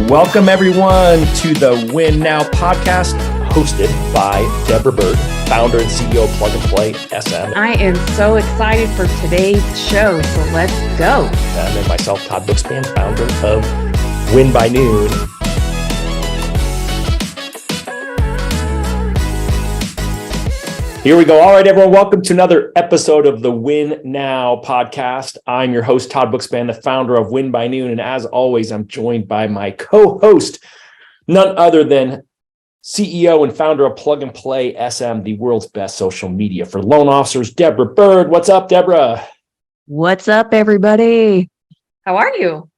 Welcome everyone to the Win Now podcast, hosted by Deborah Byrne, founder and CEO of Plug and Play SM. I am so excited for today's show, so let's go. And then myself, Todd Bookspan, founder of WinByNoon. Here we go. All right, everyone. Welcome to another episode of the Win Now podcast. I'm your host, Todd Bookspan, the founder of WinByNoon. And as always, I'm joined by my co-host, none other than CEO and founder of Plug and Play SM, the world's best social media for loan officers, Deborah Byrne. What's up, Deborah? What's up, everybody? How are you?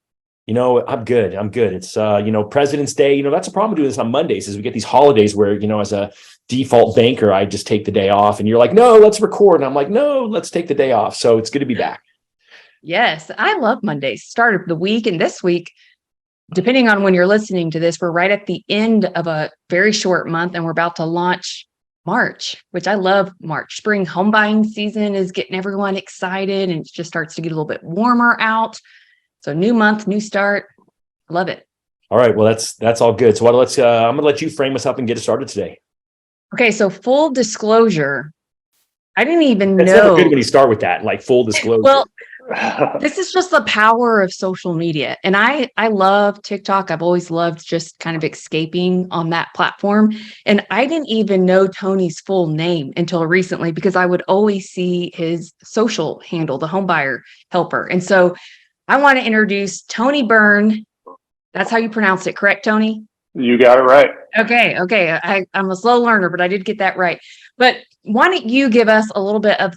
You know, I'm good. It's, President's Day. That's a problem doing this on Mondays is we get these holidays where, as a default banker, I just take the day off and you're like, no, let's record. And I'm like, no, let's take the day off. So it's good to be back. Yes, I love Mondays. Start of the week. And this week, depending on when you're listening to this, we're right at the end of a very short month and we're about to launch March, which I love March. Spring home buying season is getting everyone excited and it just starts to get a little bit warmer out. So new month, new start. Love it. All right. Well, that's all good. So I'm going to let you frame us up and get us started today. Okay. So full disclosure, I didn't even It's know. never good when you start with that, like full disclosure. Well, this is just the power of social media. And I love TikTok. I've always loved just kind of escaping on that platform. And I didn't even know Tony's full name until recently because I would always see his social handle, the Homebuyer Helper. And so I want to introduce Tony Byrne. That's how you pronounce it, correct, Tony? You got it right. Okay. I'm a slow learner, but I did get that right. But why don't you give us a little bit of,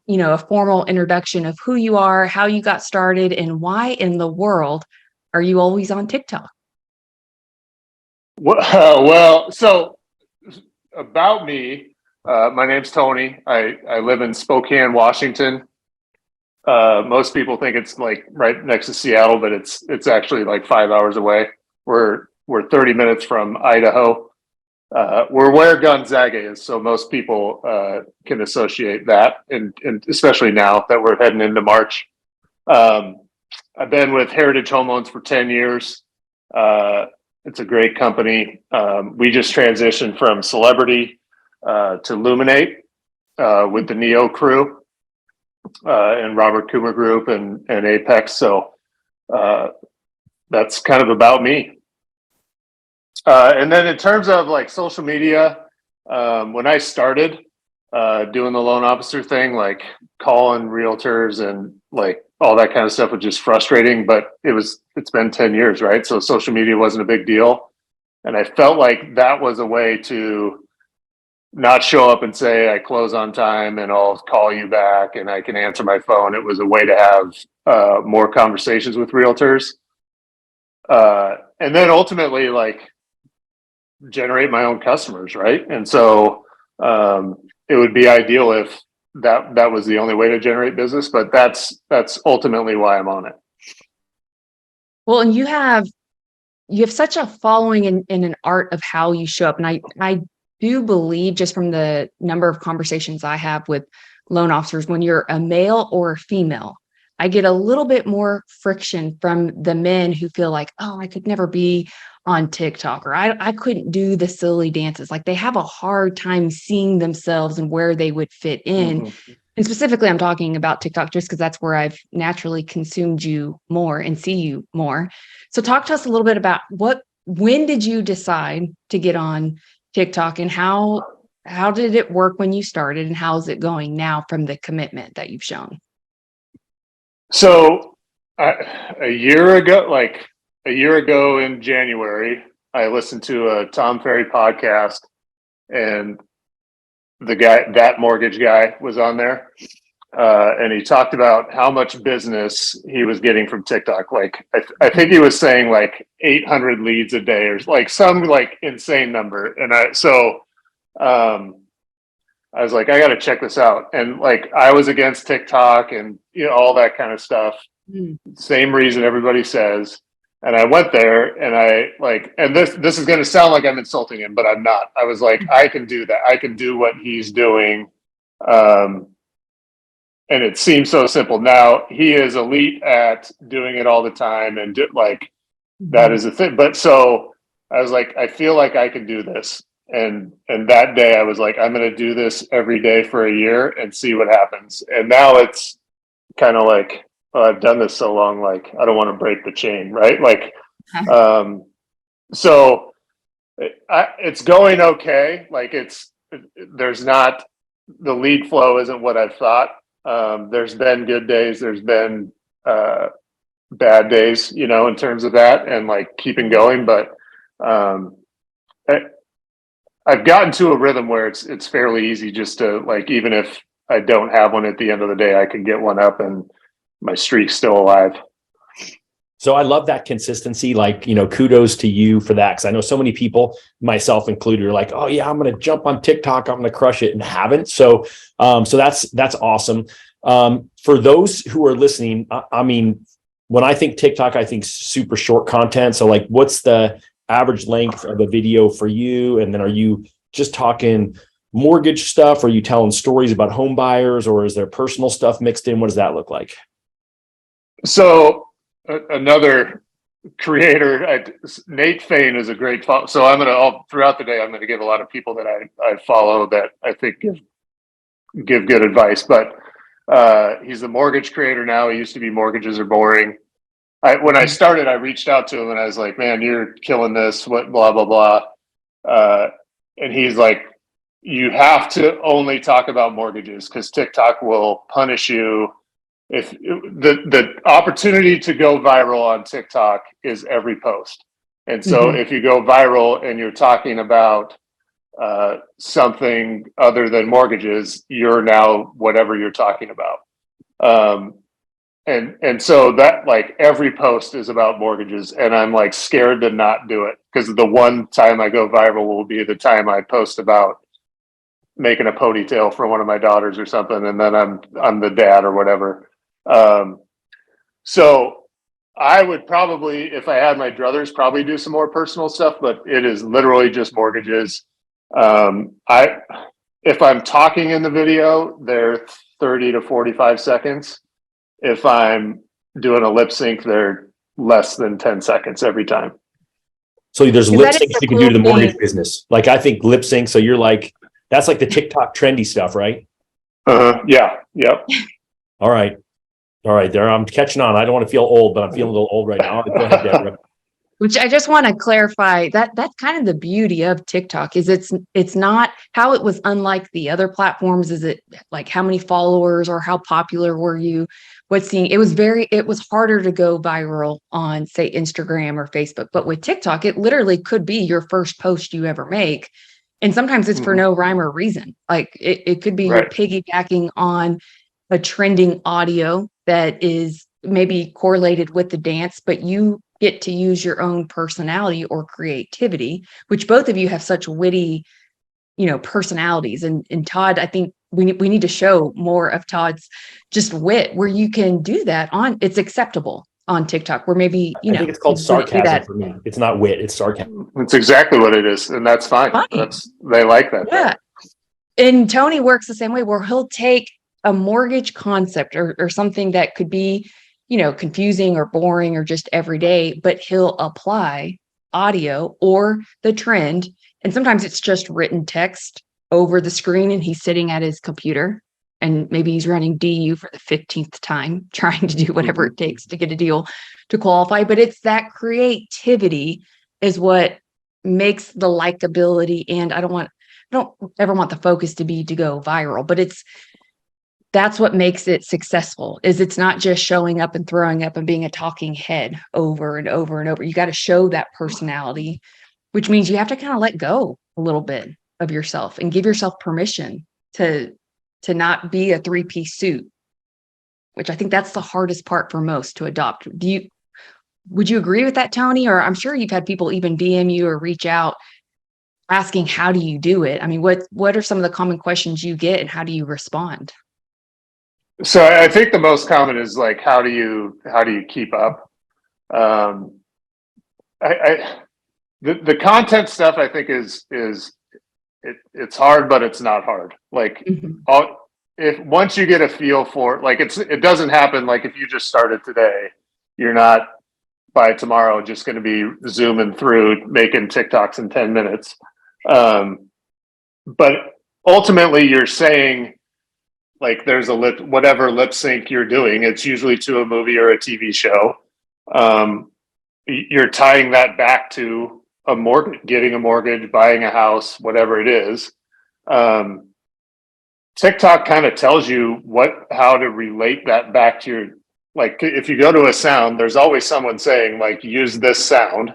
a formal introduction of who you are, how you got started, and why in the world are you always on TikTok? So about me, my name's Tony. I live in Spokane, Washington. Most people think it's like right next to Seattle, but it's actually like 5 hours away. We're 30 minutes from Idaho. We're where Gonzaga is, so most people can associate that, and especially now that we're heading into March. I've been with Heritage Home Loans for 10 years. It's a great company. We just transitioned from Celebrity to Luminate with the Neo crew and Robert Coomer Group and Apex. So that's kind of about me. And then in terms of like social media, when I started doing the loan officer thing, like calling realtors and like all that kind of stuff was just frustrating, but it's been 10 years, right? So social media wasn't a big deal. And I felt like that was a way to not show up and say I close on time and I'll call you back and I can answer my phone. It was a way to have more conversations with realtors. And then ultimately like generate my own customers, right? And so it would be ideal if that was the only way to generate business, but that's ultimately why I'm on it. Well, and you have such a following in an art of how you show up. And I do believe, just from the number of conversations I have with loan officers, when you're a male or a female, I get a little bit more friction from the men who feel like, oh, I could never be on TikTok, or I couldn't do the silly dances. Like they have a hard time seeing themselves and where they would fit in. Mm-hmm. And specifically, I'm talking about TikTok just because that's where I've naturally consumed you more and see you more. So talk to us a little bit about when did you decide to get on TikTok, and how did it work when you started, and how is it going now from the commitment that you've shown? So a year ago in January, I listened to a Tom Ferry podcast, and that mortgage guy was on there. And he talked about how much business he was getting from TikTok. Like, I think he was saying like 800 leads a day or like some like insane number. And I was like, I got to check this out. And like, I was against TikTok and all that kind of stuff. Same reason everybody says. And I went there and this is going to sound like I'm insulting him, but I'm not. I was like, I can do that. I can do what he's doing. And it seems so simple. Now he is elite at doing it all the time and that is a thing. But so I was like, I feel like I can do this. And that day I was like, I'm going to do this every day for a year and see what happens. And now it's kind of like, oh, I've done this so long, like I don't want to break the chain, right? Like, so it's going okay. Like there's not, the lead flow isn't what I've thought. There's been good days. There's been bad days, in terms of that and like keeping going. But I've gotten to a rhythm where it's fairly easy just to like, even if I don't have one at the end of the day, I can get one up and my streak's still alive. So I love that consistency. Like, kudos to you for that. Cause I know so many people, myself included, are like, oh yeah, I'm going to jump on TikTok. I'm going to crush it, and haven't. So that's awesome. For those who are listening, I mean, when I think TikTok, I think super short content. So like, what's the average length of a video for you? And then are you just talking mortgage stuff? Are you telling stories about home buyers, or is there personal stuff mixed in? What does that look like? So another creator, Nate Fain, is a great follow. So throughout the day, I'm going to give a lot of people that I follow that I think give good advice, but he's a mortgage creator now. He used to be Mortgages Are Boring. When I started, I reached out to him and I was like, man, you're killing this, what, blah, blah, blah. And he's like, you have to only talk about mortgages because TikTok will punish you. If the opportunity to go viral on TikTok is every post. And so if you go viral and you're talking about something other than mortgages, you're now whatever you're talking about. And so that, like, every post is about mortgages, and I'm like scared to not do it because the one time I go viral will be the time I post about making a ponytail for one of my daughters or something, and then I'm the dad or whatever. So I would probably, if I had my druthers, probably do some more personal stuff, but it is literally just mortgages. If I'm talking in the video, they're 30 to 45 seconds. If I'm doing a lip sync, they're less than 10 seconds every time. So there's lip syncs you can do to the mortgage business. Like, I think lip sync. So you're like, that's like the TikTok trendy stuff, right? Yeah. Yep. All right. There, I'm catching on. I don't want to feel old, but I'm feeling a little old right now. Go ahead, Deborah. Which I just want to clarify that's kind of the beauty of TikTok is it's not how it was unlike the other platforms. Is it like how many followers or how popular were you? It was harder to go viral on, say, Instagram or Facebook. But with TikTok, it literally could be your first post you ever make. And sometimes it's for no rhyme or reason. Like it could be you're piggybacking on a trending audio that is maybe correlated with the dance, but you get to use your own personality or creativity, which both of you have such witty, personalities. And Todd, I think we need to show more of Todd's just wit where you can do that it's acceptable on TikTok where maybe, I think it's called sarcasm for me. It's not wit, it's sarcasm. It's exactly what it is. And that's fine. They like that. Yeah. And Tony works the same way where he'll take a mortgage concept or something that could be, confusing or boring or just everyday, but he'll apply audio or the trend. And sometimes it's just written text over the screen and he's sitting at his computer and maybe he's running DU for the 15th time, trying to do whatever it takes to get a deal to qualify. But it's that creativity is what makes the likability. And I don't ever want the focus to be to go viral, but that's what makes it successful is it's not just showing up and throwing up and being a talking head over and over and over. You got to show that personality, which means you have to kind of let go a little bit of yourself and give yourself permission to not be a three-piece suit, which I think that's the hardest part for most to adopt. Would you agree with that, Tony? Or I'm sure you've had people even DM you or reach out asking, how do you do it? I mean, what are some of the common questions you get and how do you respond? So I think the most common is like, how do you keep up? The content stuff I think is it's hard, but it's not hard. Like if once you get a feel for like it doesn't happen like if you just started today, you're not by tomorrow just going to be zooming through making TikToks in 10 minutes. But ultimately you're saying, like, there's whatever lip sync you're doing, it's usually to a movie or a TV show. You're tying that back to a mortgage, getting a mortgage, buying a house, whatever it is. TikTok kind of tells you how to relate that back to your, like, if you go to a sound, there's always someone saying, like, use this sound,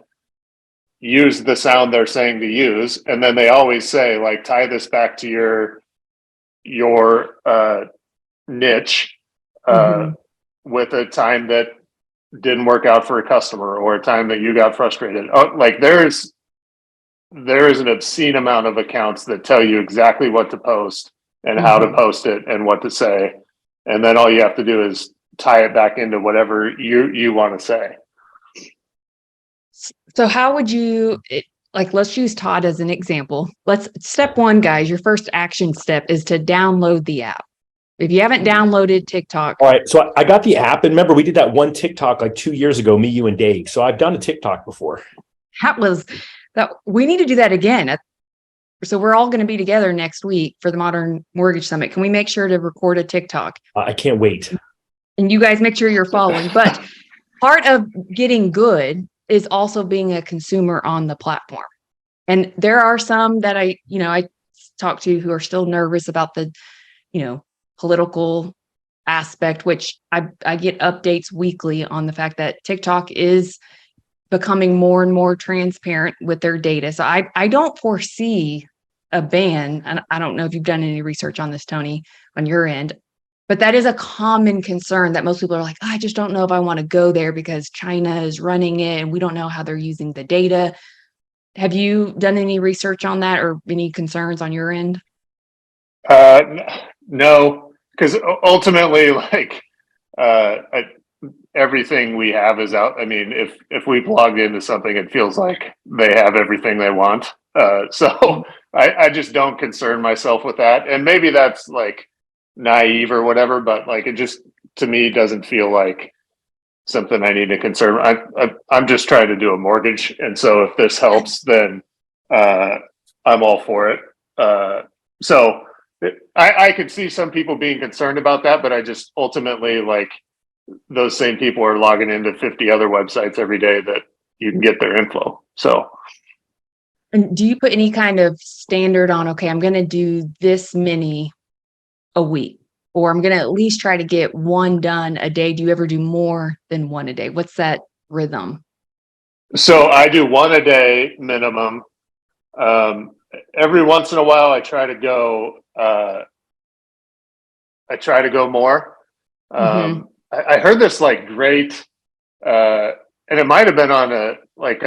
use the sound they're saying to use. And then they always say, like, tie this back to your niche, with a time that didn't work out for a customer or a time that you got frustrated. Like, there is an obscene amount of accounts that tell you exactly what to post and how to post it and what to say. And then all you have to do is tie it back into whatever you want to say. So how would you, like, let's use Todd as an example. Step one, guys, your first action step is to download the app. If you haven't downloaded TikTok. All right. So I got the app, and remember, we did that one TikTok like 2 years ago, me, you, and Dave. So I've done a TikTok before. We need to do that again. So we're all going to be together next week for the Modern Mortgage Summit. Can we make sure to record a TikTok? I can't wait. And you guys make sure you're following. But part of getting good is also being a consumer on the platform. And there are some that I talk to who are still nervous about the, political aspect, which I get updates weekly on the fact that TikTok is becoming more and more transparent with their data. So I don't foresee a ban. And I don't know if you've done any research on this, Tony, on your end, but that is a common concern that most people are like, I just don't know if I want to go there because China is running it and we don't know how they're using the data. Have you done any research on that or any concerns on your end? No, because ultimately, like, everything we have is out. I mean, if we've logged into something, it feels like they have everything they want. So I just don't concern myself with that. And maybe that's like naive or whatever, but like, it just, to me, doesn't feel like something I need to concern. I'm just trying to do a mortgage. And so if this helps, then I'm all for it. So I could see some people being concerned about that, but I just ultimately, like, those same people are logging into 50 other websites every day that you can get their info. So. And do you put any kind of standard on, okay, I'm going to do this many a week, or I'm going to at least try to get one done a day? Do you ever do more than one a day? What's that rhythm? So I do one a day minimum. Every once in a while, I try to go more. I heard this, like, great, and it might have been on what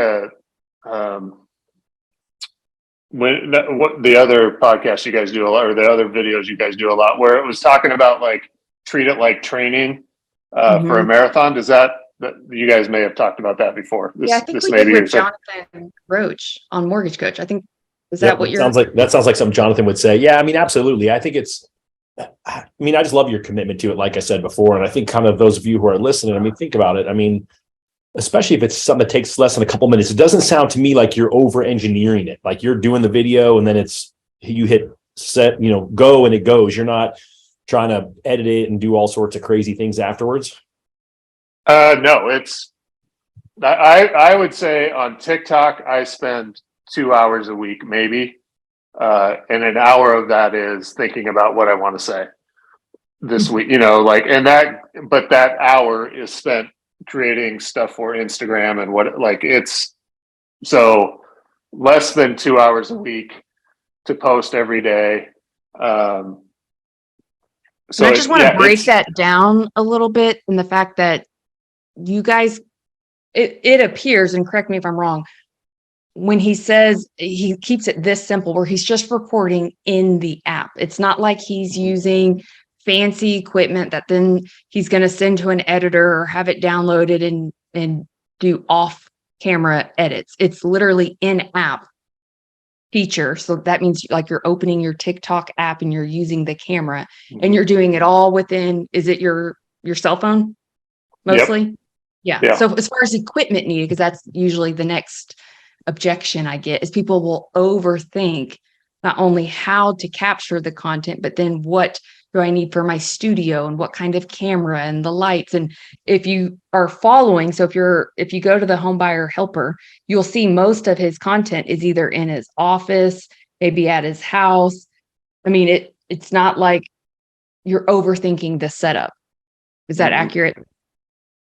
the other podcast you guys do a lot, or the other videos you guys do a lot, where it was talking about, like, treat it like training for a marathon. Does that you guys may have talked about that before? I think we did with Jonathan Roach on Mortgage Coach. I think, that what you're... That sounds like something Jonathan would say. Yeah, I mean, absolutely. I think I just love your commitment to it, like I said before. And I think kind of those of you who are listening, I mean, think about it. I mean, especially if it's something that takes less than a couple minutes, it doesn't sound to me like you're over engineering it. Like, you're doing the video and then you hit set, go, and it goes. You're not trying to edit it and do all sorts of crazy things afterwards. No, I would say on TikTok, I spend 2 hours a week, maybe. And an hour of that is thinking about what I want to say this week, but that hour is spent creating stuff for Instagram and it's so less than 2 hours a week to post every day. So I just want to break that down a little bit, in the fact that you guys, it appears, and correct me if I'm wrong, when he says he keeps it this simple, where he's just recording in the app. It's not like he's using fancy equipment that then he's going to send to an editor or have it downloaded and do off camera edits. It's literally in app feature. So that means, like, you're opening your TikTok app and you're using the camera and you're doing it all within, is it your cell phone mostly? Yeah. So as far as equipment needed, because that's usually the next objection I get, is people will overthink not only how to capture the content, but then what do I need for my studio and what kind of camera and the lights. And if you are following, so if you go to the home buyer helper, you'll see most of his content is either in his office, maybe at his house. I mean, it's not like you're overthinking the setup. Is that accurate?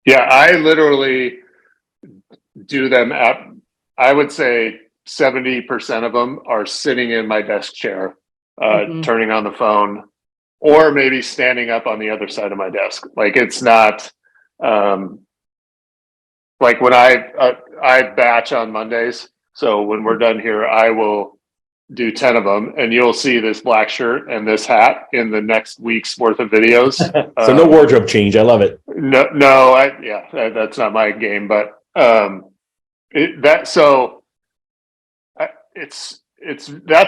Yeah, I literally do them I would say 70% of them are sitting in my desk chair, turning on the phone, or maybe standing up on the other side of my desk. Like it's not, like when I batch on Mondays. So when we're done here, I will do 10 of them, and you'll see this black shirt and this hat in the next week's worth of videos. So no wardrobe change. I love it. That's not my game, but that's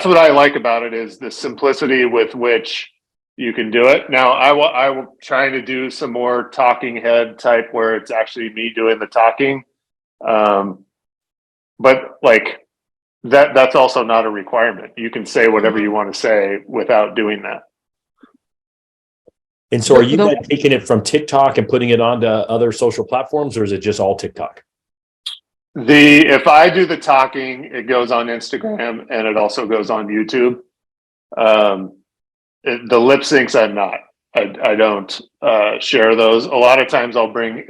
what I like about it, is the simplicity with which you can do it. Now I will try to do some more talking head type where it's actually me doing the talking. But like that's also not a requirement. You can say whatever you want to say without doing that. And so are you guys taking it from TikTok and putting it onto other social platforms, or is it just all TikTok? If I do the talking, it goes on Instagram and it also goes on YouTube. The lip syncs, I'm not. I don't share those. A lot of times I'll bring,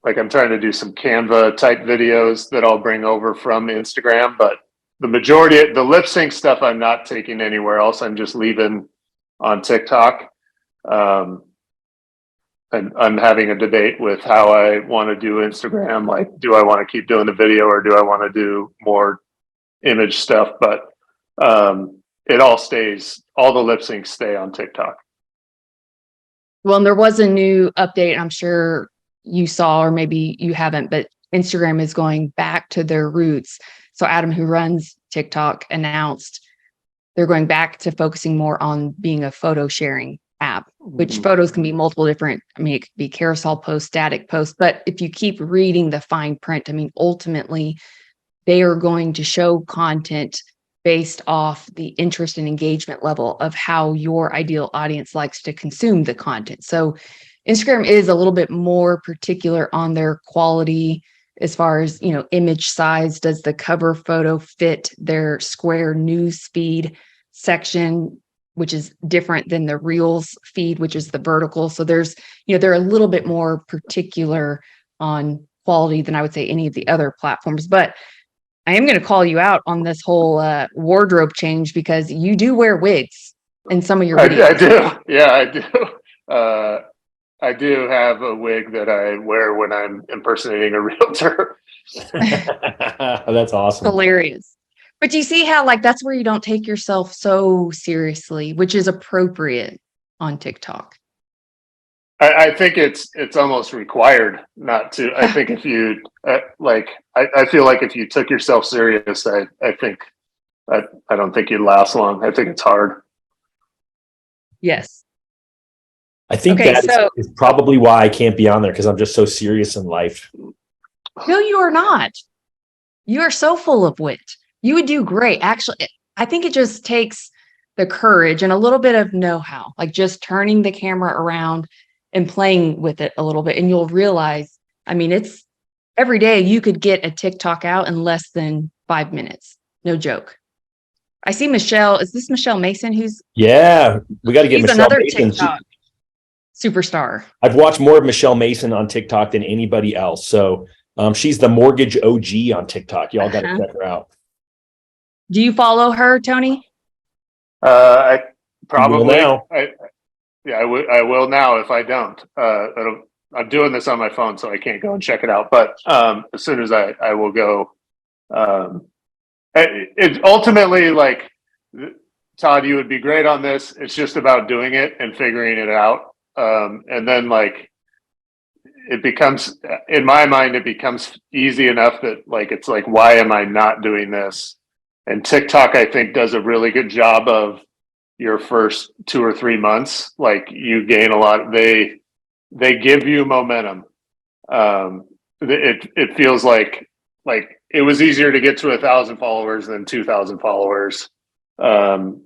I'm trying to do some Canva type videos that I'll bring over from Instagram, but the majority, the lip sync stuff, I'm not taking anywhere else. I'm just leaving on TikTok. And I'm having a debate with how I want to do Instagram. Like, do I want to keep doing the video, or do I want to do more image stuff? But it all the lip syncs stay on TikTok. Well, and there was a new update, I'm sure you saw, or maybe you haven't, but Instagram is going back to their roots. So Adam, who runs TikTok, announced they're going back to focusing more on being a photo sharing app, which photos can be multiple different. I mean, it could be carousel posts, static posts, but if you keep reading the fine print, I mean, ultimately they are going to show content based off the interest and engagement level of how your ideal audience likes to consume the content. So Instagram is a little bit more particular on their quality as far as, image size. Does the cover photo fit their square news feed section, which is different than the Reels feed, which is the vertical. So there's, they're a little bit more particular on quality than I would say any of the other platforms. But I am going to call you out on this whole wardrobe change, because you do wear wigs in some of your videos. I do. Yeah, I do. I do have a wig that I wear when I'm impersonating a realtor. That's awesome. Hilarious. But you see how that's where you don't take yourself so seriously, which is appropriate on TikTok. I think it's almost required not to. I think if you I feel like if you took yourself serious, I don't think you'd last long. I think it's hard. Yes. I think is probably why I can't be on there, because I'm just so serious in life. No, you are not. You are so full of wit. You would do great. Actually, I think it just takes the courage and a little bit of know-how, like just turning the camera around and playing with it a little bit. And you'll realize, I mean, it's every day you could get a TikTok out in less than 5 minutes. No joke. I see Michelle. Is this Michelle Mason? Yeah, we got to get Michelle another Mason. TikTok superstar. I've watched more of Michelle Mason on TikTok than anybody else. So she's the mortgage OG on TikTok. Y'all got to check her out. Do you follow her, Tony? I probably now. I will now if I don't. I'm doing this on my phone, so I can't go and check it out. But as soon as I will go. It ultimately, like, Todd, you would be great on this. It's just about doing it and figuring it out. And then it becomes, in my mind, it becomes easy enough that it's like, why am I not doing this? And TikTok, I think, does a really good job of your first 2 or 3 months. Like, you gain a lot. They give you momentum. it feels like it was easier to get to 1,000 followers than 2,000 followers. And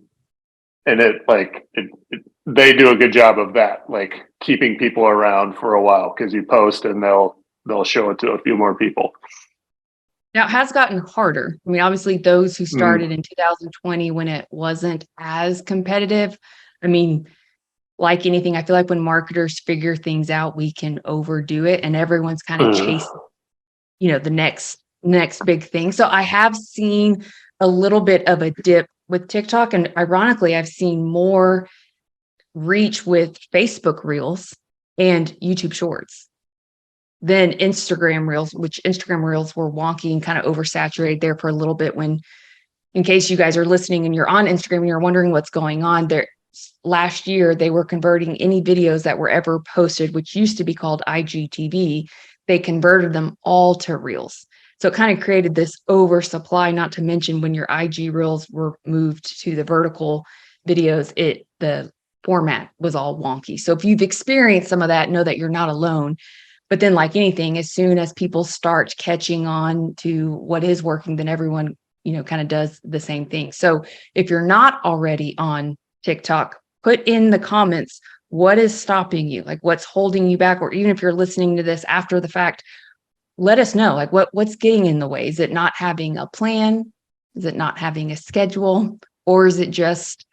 they do a good job of that, like keeping people around for a while, because you post and they'll show it to a few more people. Now, it has gotten harder. I mean, obviously, those who started in 2020 when it wasn't as competitive, I mean, like anything, I feel like when marketers figure things out, we can overdo it, and everyone's kind of chasing, the next big thing. So I have seen a little bit of a dip with TikTok, and ironically, I've seen more reach with Facebook Reels and YouTube Shorts than Instagram Reels, which Instagram Reels were wonky and kind of oversaturated there for a little bit. When, in case you guys are listening and you're on Instagram and you're wondering what's going on there, last year they were converting any videos that were ever posted, which used to be called IGTV. They converted them all to Reels. So it kind of created this oversupply, not to mention when your IG Reels were moved to the vertical videos, the format was all wonky. So if you've experienced some of that, know that you're not alone. But then, like anything, as soon as people start catching on to what is working, then everyone, kind of does the same thing. So if you're not already on TikTok, put in the comments, what is stopping you? Like, what's holding you back? Or even if you're listening to this after the fact, let us know, like what's getting in the way. Is it not having a plan? Is it not having a schedule? Or is it just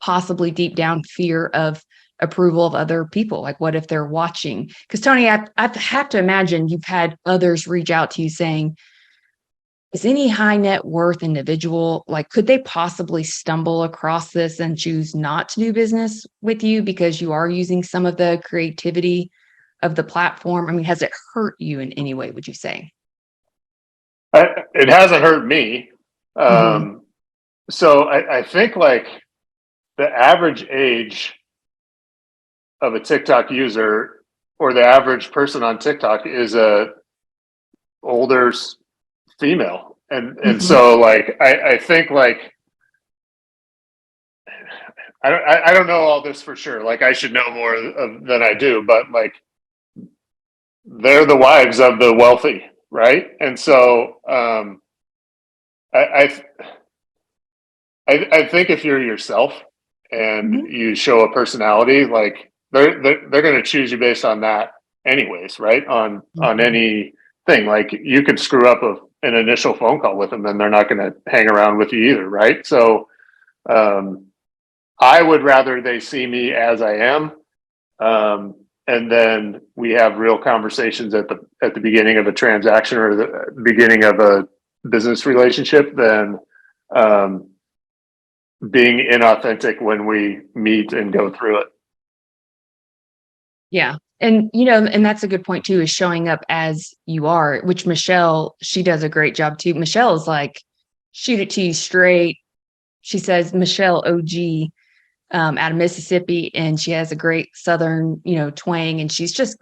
possibly deep down fear of approval of other people? Like, what if they're watching? Because Tony, I have to imagine you've had others reach out to you saying, is any high net worth individual, like, could they possibly stumble across this and choose not to do business with you because you are using some of the creativity of the platform? I mean, has it hurt you in any way, would you say? It hasn't hurt me. So I think like the average age of a TikTok user, or the average person on TikTok, is a older female. And so like, I think like, I don't know all this for sure. Like, I should know more than I do, but like, they're the wives of the wealthy, right? And so I think if you're yourself and you show a personality, like they're going to choose you based on that anyways, right? On anything. Like, you could screw up an initial phone call with them and they're not going to hang around with you either, right? So I would rather they see me as I am, and then we have real conversations at the beginning of a transaction or the beginning of a business relationship, than being inauthentic when we meet and go through it. Yeah. And, and that's a good point too, is showing up as you are, which Michelle, she does a great job too. Michelle is like, shoot it to you straight. She says, Michelle OG, out of Mississippi, and she has a great Southern, twang, and she's just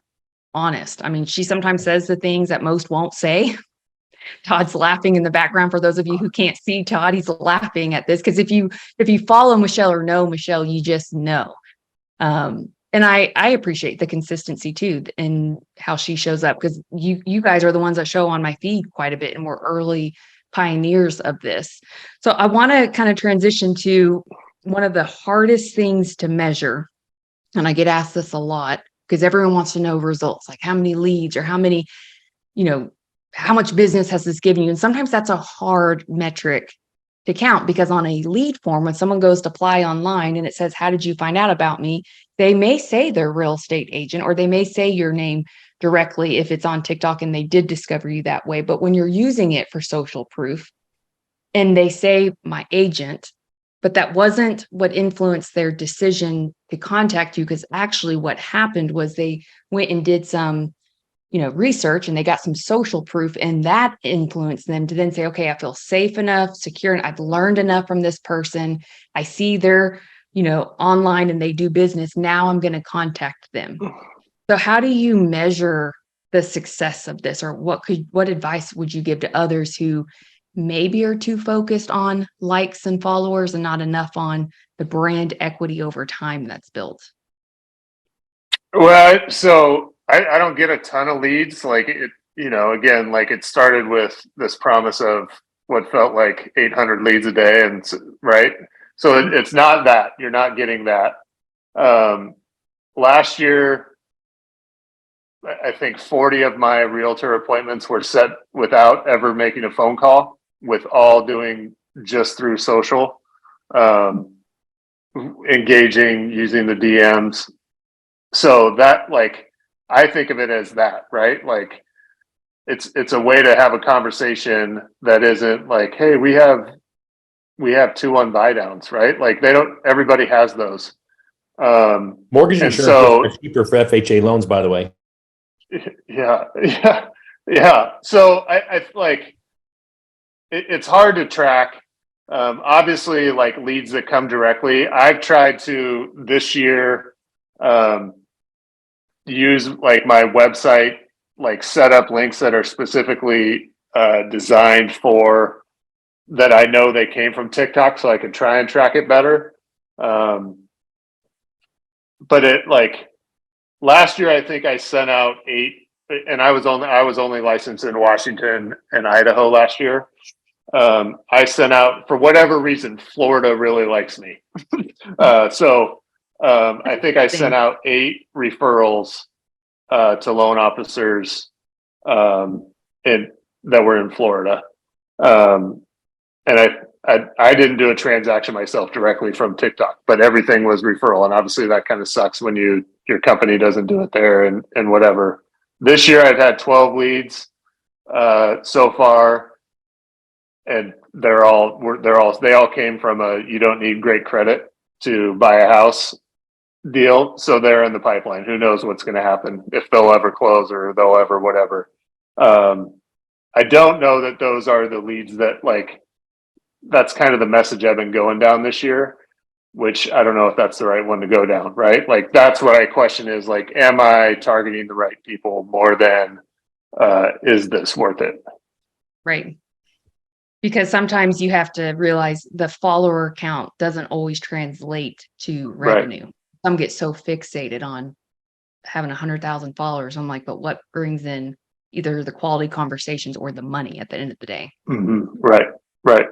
honest. I mean, she sometimes says the things that most won't say. Todd's laughing in the background. For those of you who can't see Todd, he's laughing at this, because if you follow Michelle or know Michelle, you just know. And I appreciate the consistency too in how she shows up, because you guys are the ones that show on my feed quite a bit, and we're early pioneers of this. So I want to kind of transition to one of the hardest things to measure. And I get asked this a lot because everyone wants to know results, like how many leads or how many, how much business has this given you? And sometimes that's a hard metric to count, because on a lead form, when someone goes to apply online and it says, how did you find out about me? They may say they're a real estate agent, or they may say your name directly if it's on TikTok and they did discover you that way. But when you're using it for social proof and they say my agent, but that wasn't what influenced their decision to contact you, because actually what happened was they went and did some research and they got some social proof, and that influenced them to then say, okay, I feel safe enough, secure, and I've learned enough from this person. I see they're, online and they do business. Now I'm going to contact them. So how do you measure the success of this? Or what advice would you give to others who maybe are too focused on likes and followers and not enough on the brand equity over time that's built? Well, so I don't get a ton of leads. Like it, again, like it started with this promise of what felt like 800 leads a day, and right. So it's not that you're not getting that. Last year, I think 40 of my realtor appointments were set without ever making a phone call, with all doing just through social, engaging, using the DMs. So that, like, I think of it as that, right? Like it's a way to have a conversation that isn't like, hey, we have 2-1 buy downs, right? Like everybody has those. Mortgage and insurance so is cheaper for FHA loans, by the way. yeah. So I like it's hard to track. Obviously, like leads that come directly, I've tried to this year use like my website, like set up links that are specifically designed for that. I know they came from TikTok, so I can try and track it better. But it, like, last year, I think I sent out 8, and I was only licensed in Washington and Idaho last year. I sent out, for whatever reason, Florida really likes me. So I think I sent out 8 referrals to loan officers that were in Florida. And I didn't do a transaction myself directly from TikTok, but everything was referral. And obviously that kind of sucks when your company doesn't do it there and whatever. This year I've had 12 leads so far, and they all came from a you don't need great credit to buy a house deal. So they're in the pipeline. Who knows what's going to happen, if they'll ever close or they'll ever whatever. I don't know that those are the leads that, like, that's kind of the message I've been going down this year, which I don't know if that's the right one to go down, right? Like, that's what I question is, like, am I targeting the right people more than is this worth it? Right. Because sometimes you have to realize the follower count doesn't always translate to revenue. Right. Some get so fixated on having 100,000 followers. I'm like, but what brings in either the quality conversations or the money at the end of the day? Mm-hmm. Right.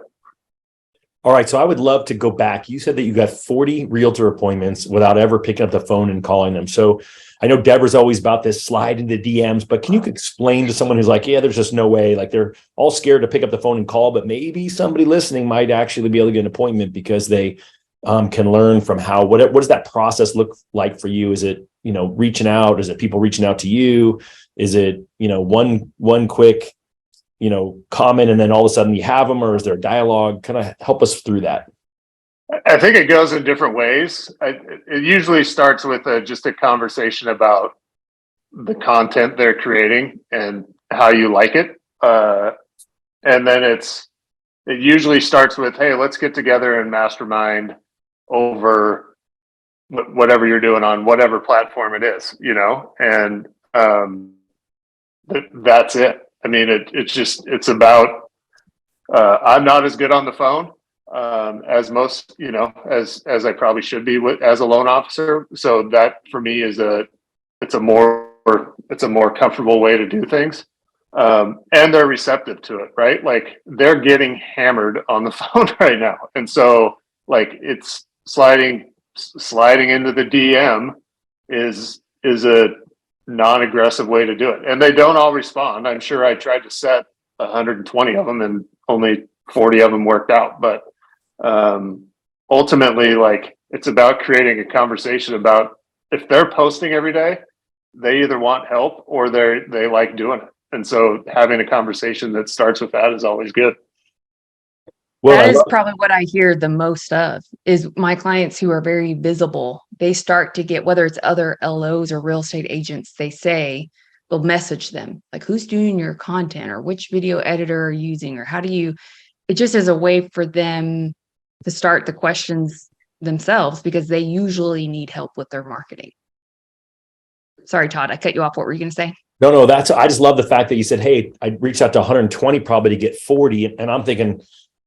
All right. So I would love to go back. You said that you got 40 realtor appointments without ever picking up the phone and calling them. So I know Deborah's always about this slide into DMs, but can you explain to someone who's like, yeah, there's just no way, like they're all scared to pick up the phone and call, but maybe somebody listening might actually be able to get an appointment because they can learn from what does that process look like for you? Is it, reaching out? Is it people reaching out to you? Is it, one quick, comment and then all of a sudden you have them, or is there a dialogue? Kind of help us through that. I think it goes in different ways. It usually starts with just a conversation about the content they're creating and how you like it. And then it usually starts with, hey, let's get together and mastermind over whatever you're doing on whatever platform it is, and that's it. I mean, it's about, I'm not as good on the phone as most, as I probably should be as a loan officer. So that for me is it's a more comfortable way to do things. And they're receptive to it, right? Like, they're getting hammered on the phone right now. And so, like, it's sliding into the DM is a non-aggressive way to do it. And they don't all respond. I'm sure I tried to set 120 of them and only 40 of them worked out. But ultimately, like, it's about creating a conversation about, if they're posting every day, they either want help or they like doing it. And so having a conversation that starts with that is always good. Well, that is probably what I hear the most of, is my clients who are very visible. They start to get, whether it's other LOs or real estate agents, they'll message them like, who's doing your content, or which video editor are you using, or how do you, it just is a way for them to start the questions themselves, because they usually need help with their marketing. Sorry, Todd, I cut you off. What were you going to say? No, I just love the fact that you said, hey, I reached out to 120 probably to get 40. And I'm thinking,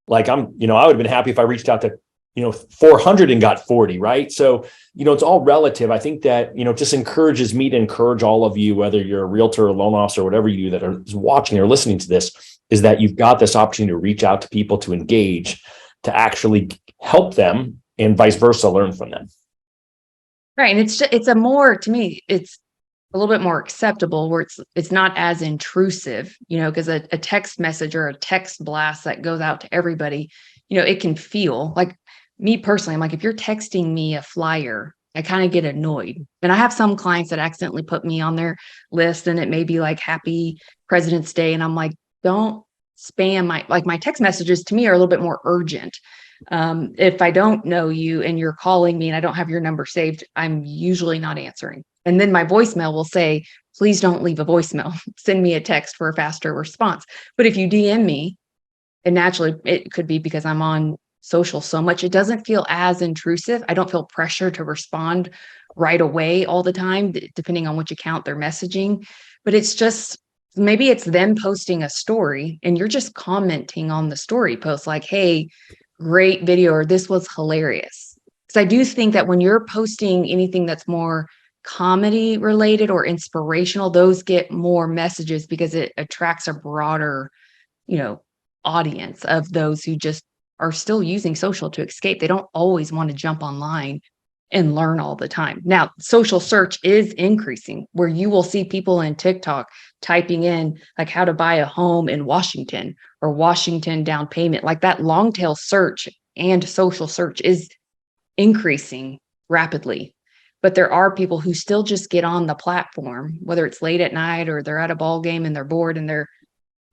like, I would have been happy if I reached out to 400 and got 40, right? So, it's all relative. I think that, just encourages me to encourage all of you, whether you're a realtor or loan officer or whatever you do that are watching or listening to this, is that you've got this opportunity to reach out to people, to engage, to actually help them, and vice versa, learn from them. Right. And it's a more, to me, it's a little bit more acceptable where it's not as intrusive, because a text message or a text blast that goes out to everybody, it can feel like, me personally, I'm like, if you're texting me a flyer, I kind of get annoyed. And I have some clients that accidentally put me on their list, and it may be like Happy President's Day. And I'm like, don't spam my text messages to me are a little bit more urgent. If I don't know you and you're calling me and I don't have your number saved, I'm usually not answering. And then my voicemail will say, please don't leave a voicemail. Send me a text for a faster response. But if you DM me, and naturally it could be because I'm on social so much, it doesn't feel as intrusive. I don't feel pressure to respond right away all the time, depending on which account they're messaging. But it's just, maybe it's them posting a story and you're just commenting on the story post like, hey, great video, or this was hilarious. Because I do think that when you're posting anything that's more comedy related or inspirational, those get more messages because it attracts a broader, audience of those who just are still using social to escape. They don't always want to jump online and learn all the time. Now, social search is increasing where you will see people in TikTok typing in like how to buy a home in Washington or Washington down payment. Like that long tail search and social search is increasing rapidly. But there are people who still just get on the platform, whether it's late at night or they're at a ball game and they're bored and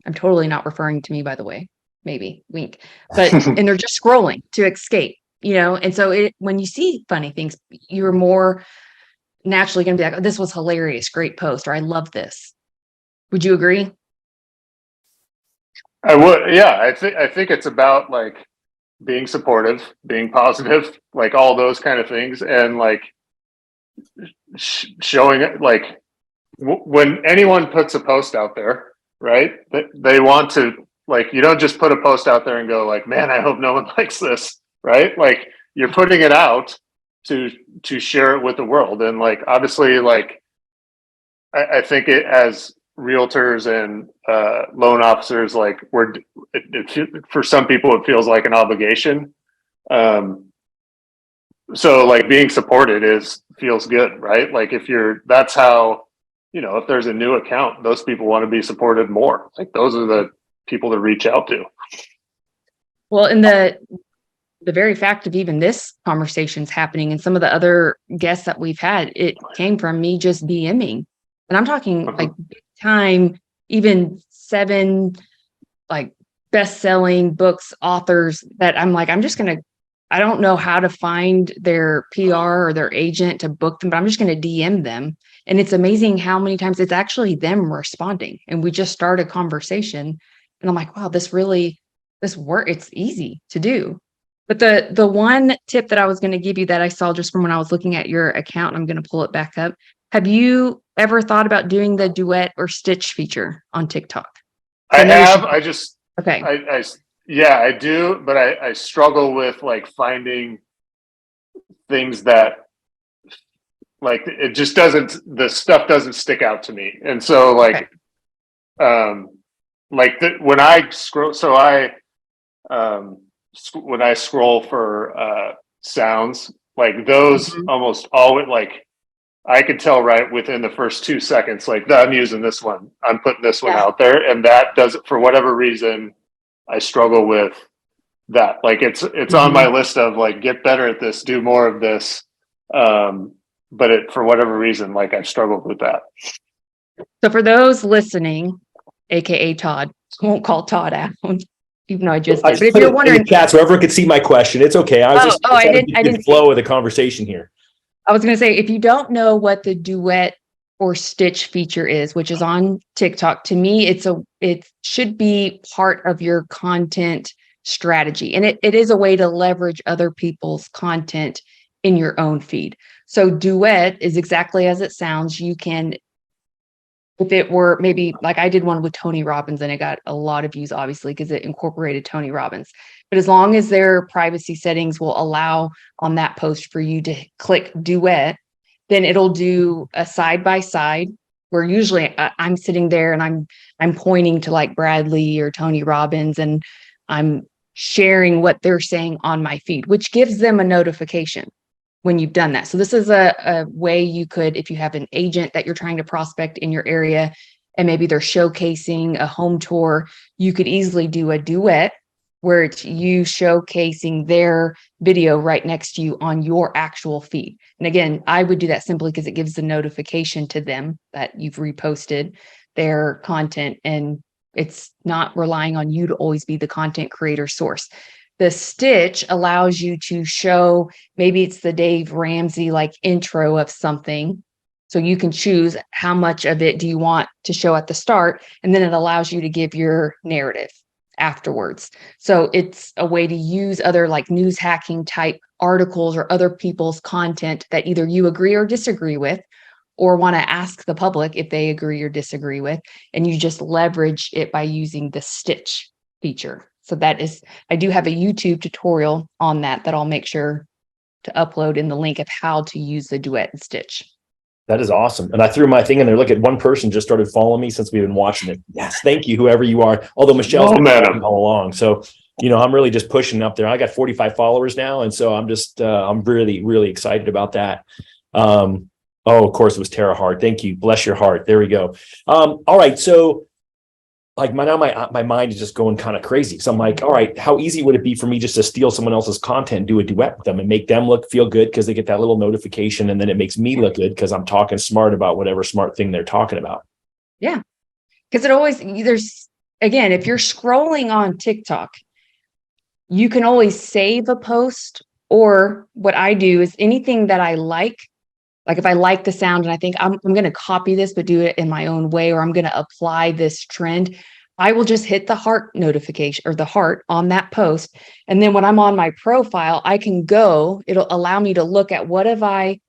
I'm totally not referring to me, by the way, maybe wink, and they're just scrolling to escape, and so when you see funny things, you're more naturally going to be like, oh, this was hilarious, great post, or I love this. Would you agree? I would. Yeah. I think it's about like being supportive, being positive, like all those kind of things. And like showing it, like when anyone puts a post out there, right, they want to, like, you don't just put a post out there and go like, man, I hope no one likes this, right? Like you're putting it out to share it with the world. And like, obviously, like I think it, as realtors and loan officers, like for some people, it feels like an obligation. So like being supported feels good, right? Like that's how, if there's a new account, those people want to be supported more. Like those are the people to reach out to. Well, in the very fact of even this conversation's happening and some of the other guests that we've had, it came from me just DMing. And I'm talking like big time, even 7 like best-selling books, authors that I'm like, I don't know how to find their PR or their agent to book them, but I'm just going to DM them. And it's amazing how many times it's actually them responding. And we just start a conversation and I'm like, wow, this work, it's easy to do. But the one tip that I was going to give you that I saw just from when I was looking at your account, I'm going to pull it back up. Have you ever thought about doing the duet or stitch feature on TikTok? I have. Okay. Yeah, I do, but I struggle with like finding things that like it just doesn't, the stuff doesn't stick out to me. And so like, when I scroll, when I scroll for sounds, like those almost always, like I could tell right within the first 2 seconds, like I'm using this one, I'm putting this one out there, and that doesn't, for whatever reason, I struggle with that. Like it's on my list of like, get better at this, do more of this. But for whatever reason, like I've struggled with that. So for those listening, AKA Todd, I won't call Todd out, even though I just did. But if you're wondering, chat, so everyone could see my question. It's okay. I didn't flow of the conversation here. I was going to say, if you don't know what the duet or stitch feature is, which is on TikTok, to me, it should be part of your content strategy. And it is a way to leverage other people's content in your own feed. So duet is exactly as it sounds. You can if it were maybe like I did one with Tony Robbins and it got a lot of views, obviously, because it incorporated Tony Robbins. But as long as their privacy settings will allow on that post for you to click duet, then it'll do a side by side where usually I'm sitting there and I'm pointing to like Bradley or Tony Robbins and I'm sharing what they're saying on my feed, which gives them a notification when you've done that. So this is a way you could, if you have an agent that you're trying to prospect in your area and maybe they're showcasing a home tour, you could easily do a duet where it's you showcasing their video right next to you on your actual feed. And again, I would do that simply because it gives the notification to them that you've reposted their content and it's not relying on you to always be the content creator source. The stitch allows you to show, maybe it's the Dave Ramsey like intro of something. So you can choose how much of it do you want to show at the start, and then it allows you to give your narrative afterwards. So it's a way to use other like news hacking type articles or other people's content that either you agree or disagree with, or want to ask the public if they agree or disagree with, and you just leverage it by using the stitch feature. So that is, I do have a YouTube tutorial on that I'll make sure to upload in the link of how to use the duet and stitch. That is awesome. And I threw my thing in there. Look at one person just started following me since we've been watching it. Yes. Thank you, whoever you are. Although Michelle's been following all along. So, I'm really just pushing up there. I got 45 followers now. And so I'm just, I'm really, really excited about that. Oh, of course it was Tara Hart. Thank you. Bless your heart. There we go. All right. So like my mind is just going kind of crazy. So I'm like, all right, how easy would it be for me just to steal someone else's content, do a duet with them and make them feel good because they get that little notification, and then it makes me look good because I'm talking smart about whatever smart thing they're talking about. Yeah. Because it always, again, if you're scrolling on TikTok, you can always save a post, or what I do is anything that I like if I like the sound and I think I'm going to copy this, but do it in my own way, or I'm going to apply this trend, I will just hit the heart notification or the heart on that post. And then when I'm on my profile, I can it'll allow me to look at what have I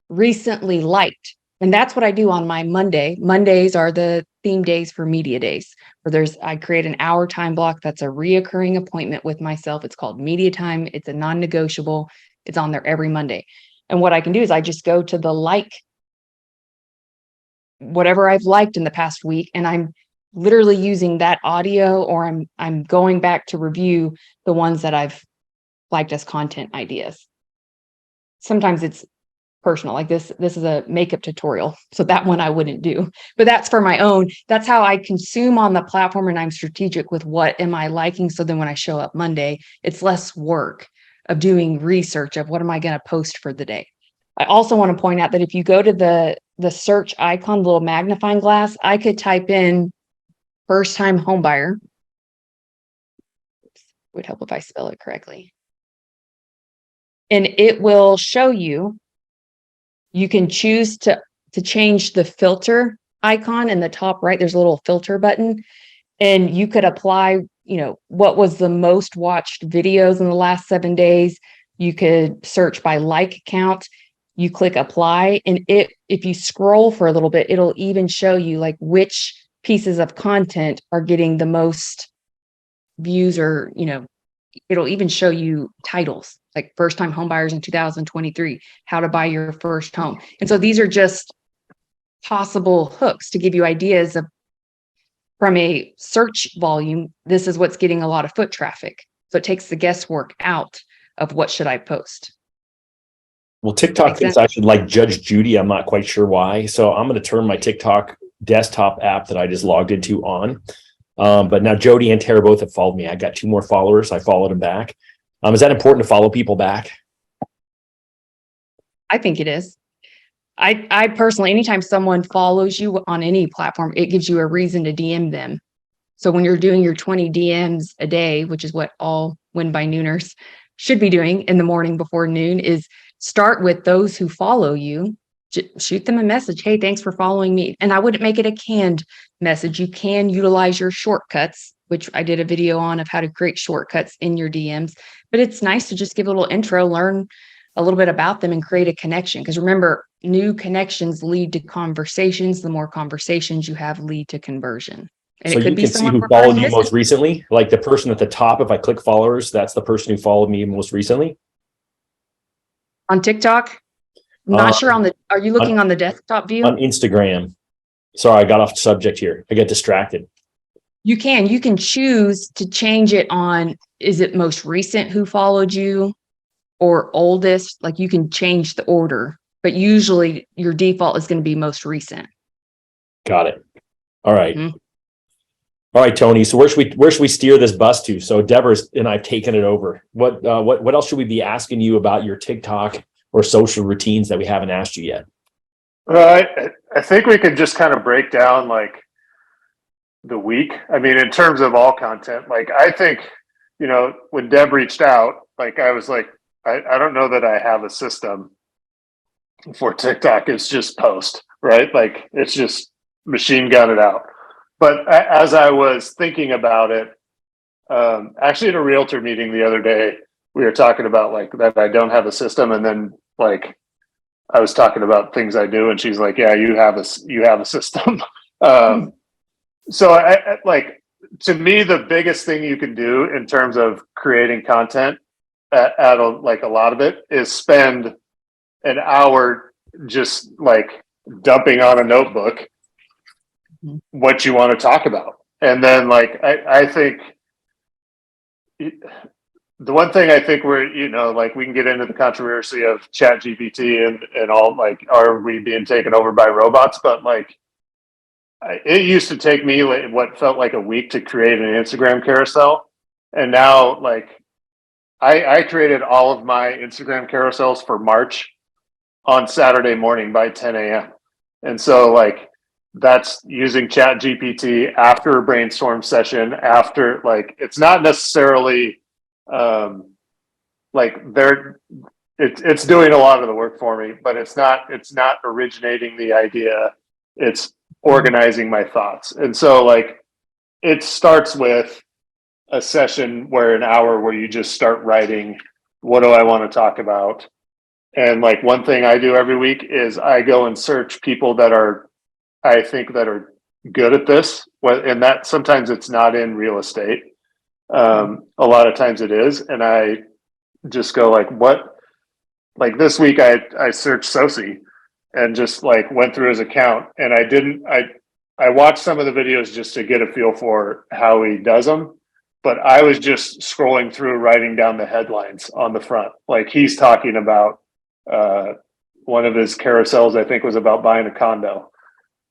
recently liked. And that's what I do on my Monday. Mondays are the theme days for media days, where I create an hour time block. That's a reoccurring appointment with myself. It's called media time. It's a non-negotiable. It's on there every Monday. And what I can do is I just go to the whatever I've liked in the past week, and I'm literally using that audio, or I'm going back to review the ones that I've liked as content ideas. Sometimes it's personal, like this is a makeup tutorial, so that one I wouldn't do, but that's for my own. That's how I consume on the platform, and I'm strategic with what am I liking. So then when I show up Monday, it's less work of doing research of what am I going to post for the day. I also want to point out that if you go to the search icon, the little magnifying glass, I could type in first time home buyer. Would help if I spell it correctly. And it will show you can choose to change the filter icon in the top right. There's a little filter button, and you could apply what was the most watched videos in the last 7 days. You could search by like count. You click apply, and if you scroll for a little bit, it'll even show you like which pieces of content are getting the most views, or it'll even show you titles like first time home buyers in 2023, how to buy your first home. And so these are just possible hooks to give you ideas of, from a search volume, this is what's getting a lot of foot traffic. So it takes the guesswork out of what should I post. Well, TikTok thinks I should like Judge Judy. I'm not quite sure why. So I'm going to turn my TikTok desktop app that I just logged into on. But now Jody and Tara both have followed me. I got 2 more followers. I followed them back. Is that important to follow people back? I think it is. I personally, anytime someone follows you on any platform, it gives you a reason to DM them. So when you're doing your 20 DMs a day, which is what all WinByNooners should be doing in the morning before noon, is start with those who follow you. Shoot them a message. Hey, thanks for following me. And I wouldn't make it a canned message. You can utilize your shortcuts, which I did a video on of how to create shortcuts in your DMs. But it's nice to just give a little intro, learn a little bit about them and create a connection. Because remember, new connections lead to conversations. The more conversations you have lead to conversion. And So it could you be can see someone who referring followed you business. most recently, like the person at the top. If I click followers, that's the person who followed me most recently. On TikTok. I'm not sure are you looking on on the desktop view? On Instagram. Sorry, I got off subject here. I get distracted. You can choose to change it on, is it most recent who followed you or oldest? Like you can change the order, but usually your default is going to be most recent. Got it. All right. Mhm. All right, Tony. So where should we steer this bus to? So Deborah's and I've taken it over. What else should we be asking you about your TikTok or social routines that we haven't asked you yet? I think we could just kind of break down like the week. I mean, in terms of all content, like I think, when Deb reached out, like I was like, I don't know that I have a system for TikTok. It's just post, right? Like it's just machine gun it out. But as I was thinking about it, actually at a realtor meeting the other day, we were talking about like that I don't have a system, and then like I was talking about things I do, and she's like, "Yeah, you have a system." So I like, to me, the biggest thing you can do in terms of creating content like a lot of it is spend an hour just like dumping on a notebook what you want to talk about. And then like, I think the one thing I think we're, like we can get into the controversy of Chat GPT and all, like, are we being taken over by robots? But like, it used to take me like what felt like a week to create an Instagram carousel. And now like I created all of my Instagram carousels for March on Saturday morning by 10 a.m. And so like that's using Chat GPT after a brainstorm session, after like it's not necessarily like it's doing a lot of the work for me, but it's not originating the idea. It's organizing my thoughts. And so like it starts with a session where an hour where you just start writing, what do I want to talk about? And like one thing I do every week is I go and search people that I think that are good at this. And that sometimes it's not in real estate. A lot of times it is. And I just go like, what, like this week I searched Sosi and just like went through his account, and I watched some of the videos just to get a feel for how he does them. But I was just scrolling through, writing down the headlines on the front. Like he's talking about one of his carousels, I think, was about buying a condo.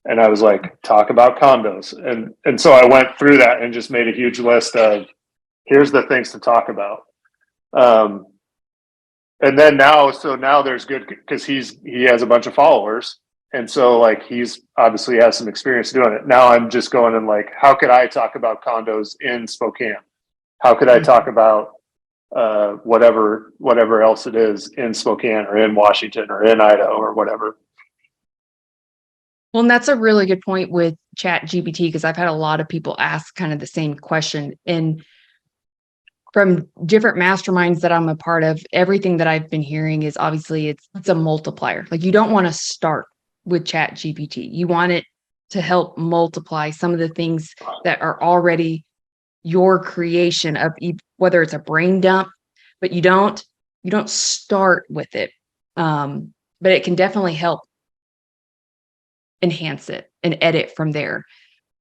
And I was like, talk about condos. And so I went through that and just made a huge list of here's the things to talk about. And then now there's good, because he has a bunch of followers. And so like he's obviously has some experience doing it. Now I'm just going and like, how could I talk about condos in Spokane? How could I talk about whatever else it is in Spokane or in Washington or in Idaho or whatever? Well, and that's a really good point with Chat GPT, because I've had a lot of people ask kind of the same question. And from different masterminds that I'm a part of, everything that I've been hearing is obviously it's a multiplier. Like you don't want to start with Chat GPT. You want it to help multiply some of the things that are already your creation of, whether it's a brain dump, but you don't start with it. But it can definitely help enhance it and edit from there.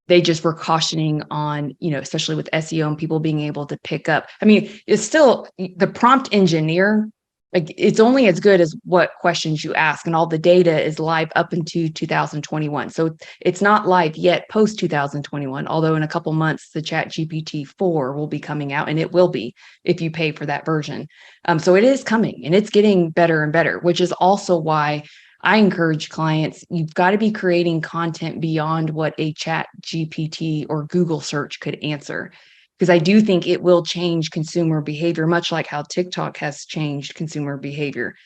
They just were cautioning on, especially with SEO and people being able to pick up. I mean, it's still the prompt engineer, like it's only as good as what questions you ask, and all the data is live up into 2021. So it's not live yet post 2021, although in a couple months, the Chat GPT 4 will be coming out, and it will be if you pay for that version. So it is coming and it's getting better and better, which is also why I encourage clients, you've got to be creating content beyond what a Chat GPT or Google search could answer. Because I do think it will change consumer behavior, much like how TikTok has changed consumer behavior.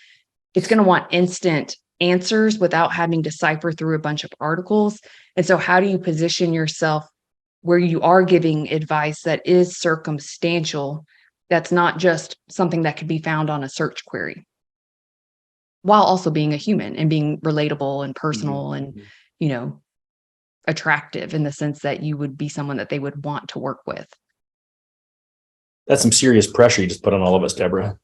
It's going to want instant answers without having to cipher through a bunch of articles. And so how do you position yourself where you are giving advice that is circumstantial, that's not just something that could be found on a search query? while also being a human and being relatable and personal and, you know, attractive in the sense that you would be someone that they would want to work with. That's some serious pressure you just put on all of us, Deborah.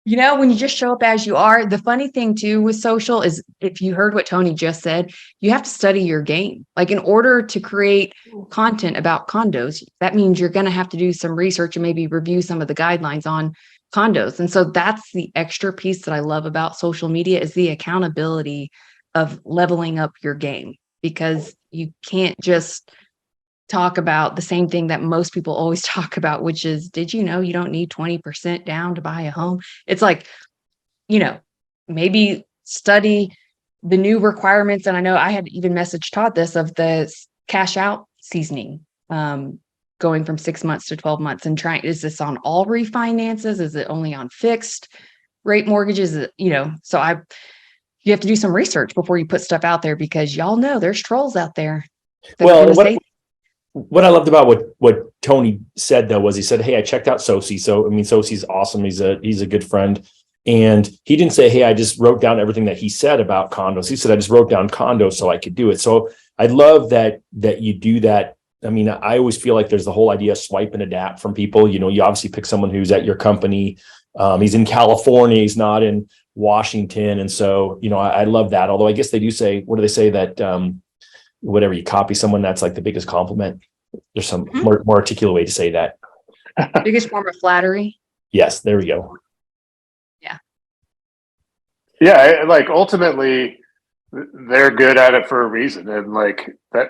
You know, when you just show up as you are, the funny thing too with social is, if you heard what Tony just said, you have to study your game. Like, in order to create content about condos, that means you're going to have to do some research and maybe review some of the guidelines on condos. And so that's the extra piece that I love about social media, is the accountability of leveling up your game, because you can't just talk about the same thing that most people always talk about, which is, did you know you don't need 20% down to buy a home? It's like, you know, maybe study the new requirements. And I know I had even messaged Todd this, of the cash out seasoning, going from 6 months to 12 months, and trying, is this on all refinances? Is it only on fixed rate mortgages? You know, so you have to do some research before you put stuff out there, because y'all know there's trolls out there. What I loved about what Tony said, though, was he said, "Hey, I checked out Soci." So, I mean, Soci's awesome. He's a good friend. And he didn't say, "Hey, I just wrote down everything that he said about condos." He said, "I just wrote down condos so I could do it." So I love that you do that. I mean, I always feel like there's the whole idea of swipe and adapt from people. You know, you obviously pick someone who's at your company. He's in California. He's not in Washington. And so, you know, I love that. Although I guess they do say, what do they say, that whatever you copy someone, that's like the biggest compliment. There's some more articulate way to say that. Biggest form of flattery. Yes, there we go. Yeah, like, ultimately they're good at it for a reason. And like that,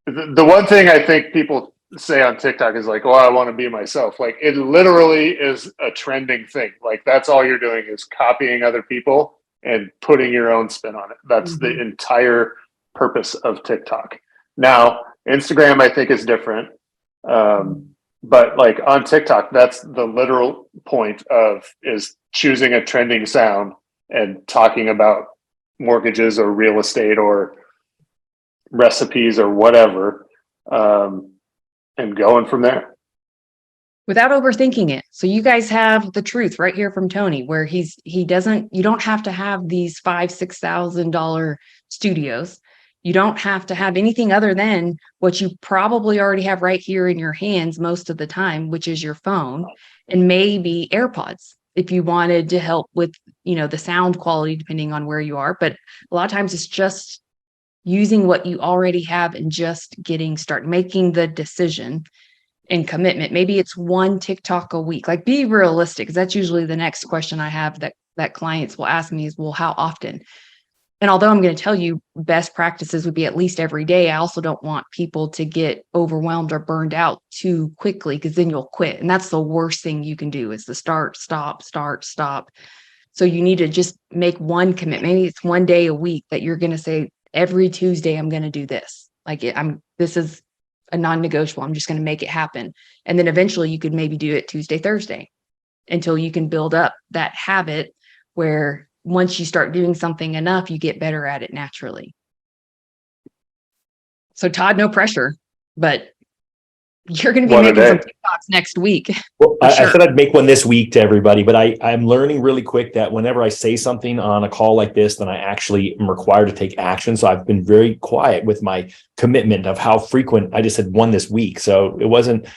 the one thing I think people say on TikTok is like, "Oh, I want to be myself." Like, it literally is a trending thing. Like, that's all you're doing is copying other people and putting your own spin on it. That's the entire purpose of TikTok. Now, Instagram, I think, is different. But like on TikTok, that's the literal point is choosing a trending sound and talking about mortgages or real estate or recipes or whatever, and going from there. Without overthinking it. So you guys have the truth right here from Tony, where you don't have to have these $5,000-$6,000 studios. You don't have to have anything other than what you probably already have right here in your hands most of the time, which is your phone and maybe AirPods, if you wanted to help with, you know, the sound quality, depending on where you are. But a lot of times it's just using what you already have and just making the decision and commitment. Maybe it's one TikTok a week. Like, be realistic, because that's usually the next question I have that clients will ask me is, well, how often? And although I'm going to tell you best practices would be at least every day, I also don't want people to get overwhelmed or burned out too quickly, because then you'll quit. And that's the worst thing you can do, is the start, stop. So you need to just make one commitment. Maybe it's one day a week that you're going to say, every Tuesday, I'm going to do this. Like, this is a non-negotiable. I'm just going to make it happen. And then eventually you could maybe do it Tuesday, Thursday, until you can build up that habit where once you start doing something enough, you get better at it naturally. So Todd, no pressure, but you're going to be making some TikToks next week. Well, I said I'd make one this week to everybody, but I'm learning really quick that whenever I say something on a call like this, then I actually am required to take action. So I've been very quiet with my commitment of how frequent. I just had one this week, so it wasn't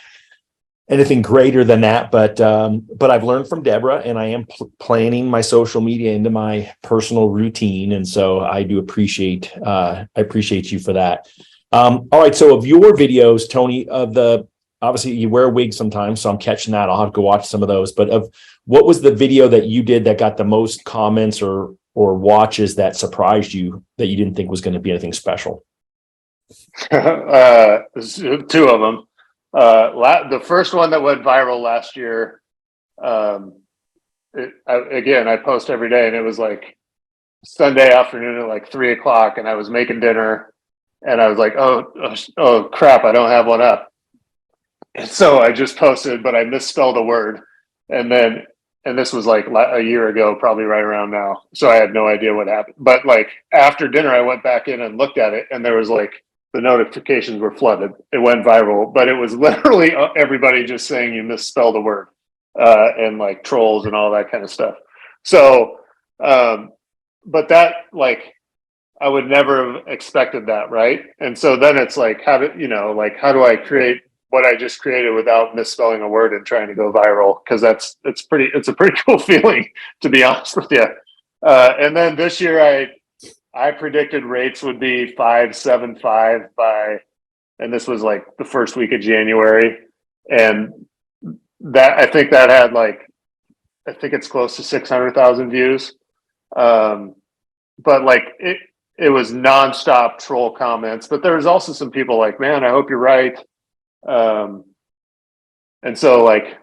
anything greater than that. But I've learned from Deborah, and I am planning my social media into my personal routine, and so I do appreciate you for that. All right. So of your videos, Tony, obviously you wear a wig sometimes, so I'm catching that. I'll have to go watch some of those. But what was the video that you did that got the most comments or watches that surprised you, that you didn't think was going to be anything special? Two of them. The first one that went viral last year, I post every day, and it was like Sunday afternoon at like 3:00, and I was making dinner. And I was like, oh crap, I don't have one up. And so I just posted, but I misspelled a word. And this was like a year ago, probably right around now. So I had no idea what happened. But like after dinner, I went back in and looked at it, and there was like, the notifications were flooded. It went viral, but it was literally everybody just saying you misspelled a word, and like trolls and all that kind of stuff. So But that, like, I would never have expected that, right? And so then it's like, how do I create what I just created without misspelling a word and trying to go viral? Because it's a pretty cool feeling, to be honest with you. And then this year, I predicted rates would be 575 and this was like the first week of January, and that I think it's close to 600,000 views. But like it was nonstop troll comments, but there was also some people like, man, I hope you're right. And so like,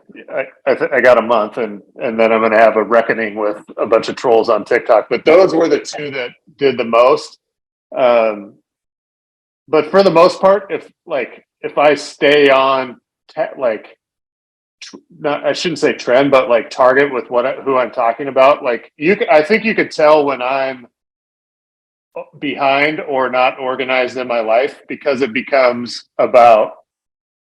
I got a month and then I'm going to have a reckoning with a bunch of trolls on TikTok, but those were the two that did the most. But for the most part, if I stay on I shouldn't say trend, but like target with who I'm talking about, like I think you could tell when I'm behind or not organized in my life, because it becomes about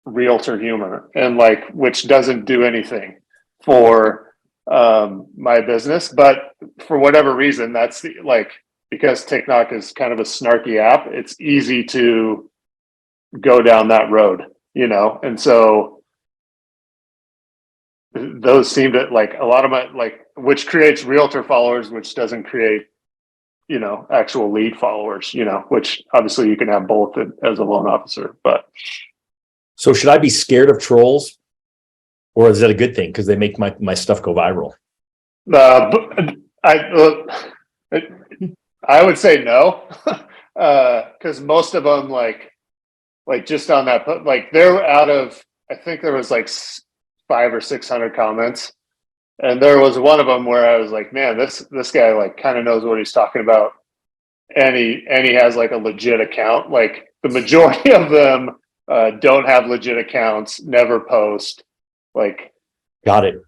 realtor humor, and like, which doesn't do anything for my business. But for whatever reason, that's because TikTok is kind of a snarky app, it's easy to go down that road, and so those seem to, like, a lot of my, like, which creates realtor followers, which doesn't create actual lead followers, which obviously you can have both as a loan officer. But So should I be scared of trolls, or is that a good thing because they make my stuff go viral? I would say no, because most of them, like just on that, like, they're out of, I think there was like 500 or 600 comments, and there was one of them where I was like, man, this guy like kind of knows what he's talking about, and he has like a legit account. Like, the majority of them don't have legit accounts, never post. Like, Got it.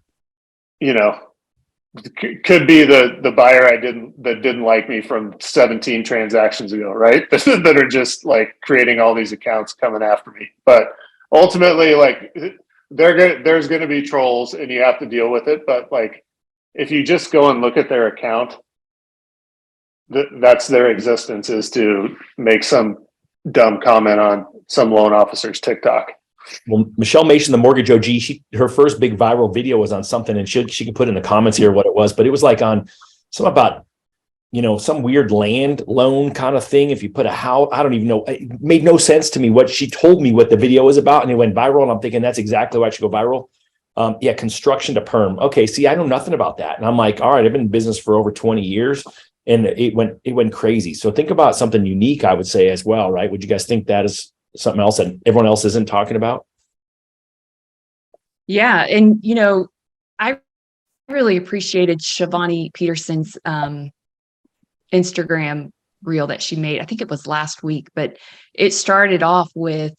Could be the buyer that didn't like me from 17 transactions ago, right? That are just like creating all these accounts coming after me. But ultimately, like, there's going to be trolls, and you have to deal with it. But like, if you just go and look at their account, that's their existence, is to make some dumb comment on some loan officer's TikTok. Well, Michelle Mason, the mortgage OG, her first big viral video was on something, and she can put in the comments here what it was, but it was like on some about, some weird land loan kind of thing. If you put a house, I don't even know. It made no sense to me what she told me what the video was about, and it went viral. And I'm thinking that's exactly why it should go viral. Yeah, construction to perm. Okay, see, I know nothing about that, and I'm like, all right, I've been in business for over 20 years, and it went crazy. So think about something unique, I would say, as well, right? Would you guys think that is something else that everyone else isn't talking about? Yeah. And, I really appreciated Shivani Peterson's Instagram reel that she made. I think it was last week, but it started off with,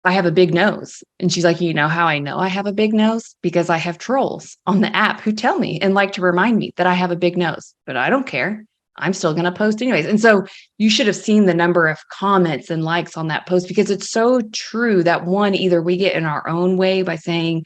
I have a big nose. And she's like, how I know I have a big nose? Because I have trolls on the app who tell me and like to remind me that I have a big nose, but I don't care. I'm still going to post anyways. And so you should have seen the number of comments and likes on that post, because it's so true that one, either we get in our own way by saying,